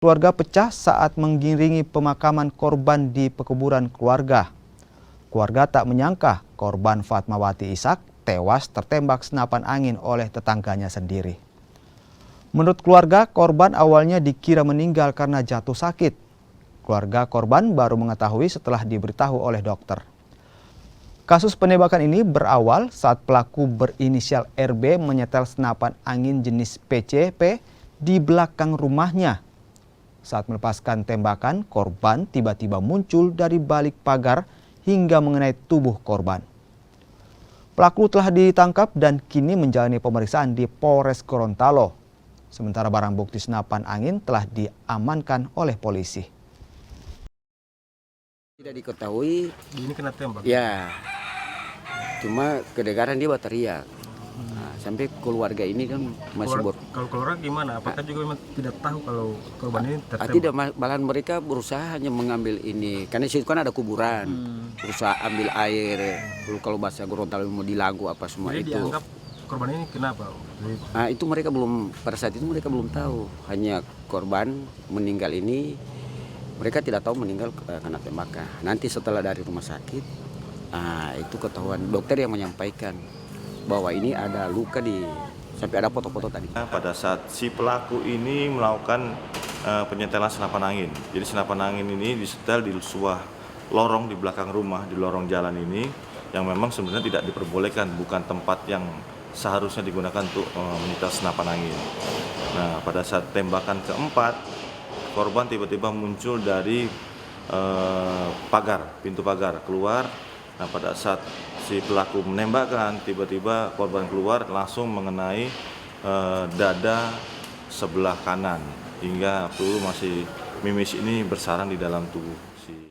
Keluarga pecah saat mengiringi pemakaman korban di pekuburan keluarga. Keluarga tak menyangka korban Fatmawati Ishak tewas tertembak senapan angin oleh tetangganya sendiri. Menurut keluarga, korban awalnya dikira meninggal karena jatuh sakit. Keluarga korban baru mengetahui setelah diberitahu oleh dokter. Kasus penembakan ini berawal saat pelaku berinisial RB menyetel senapan angin jenis PCP di belakang rumahnya. Saat melepaskan tembakan, korban tiba-tiba muncul dari balik pagar hingga mengenai tubuh korban. Pelaku telah ditangkap dan kini menjalani pemeriksaan di Polres Gorontalo. Sementara barang bukti senapan angin telah diamankan oleh polisi. Tidak diketahui. Ini kena tembak? Ya, cuma kedengaran dia berteriak. Nah, sampai keluarga ini kan masih Kalau keluarga gimana? Apakah juga memang tidak tahu kalau korban ini tertembak? tidak, malahan mereka berusaha hanya mengambil ini. Karena di situ kan ada kuburan. Berusaha ambil air. Kalau bahasa Gorontalo mau dilagu apa semua. Jadi itu. dianggap korban ini kenapa? Nah, itu mereka belum, pada saat itu mereka belum tahu. Hanya korban meninggal ini, mereka tidak tahu meninggal karena tembakan. Nanti setelah dari rumah sakit, itu ketahuan dokter yang menyampaikan bahwa ini ada luka sampai ada foto-foto tadi. Pada saat si pelaku ini melakukan penyetelan senapan angin. Jadi senapan angin ini disetel di sebuah lorong di belakang rumah, di lorong jalan ini, yang memang sebenarnya tidak diperbolehkan, bukan tempat yang seharusnya digunakan untuk menyetel senapan angin. Nah, pada saat tembakan keempat, korban tiba-tiba muncul dari pintu pagar keluar. Nah, pada saat si pelaku menembakkan, tiba-tiba korban keluar langsung mengenai dada sebelah kanan hingga peluru masih mimis ini bersarang di dalam tubuh si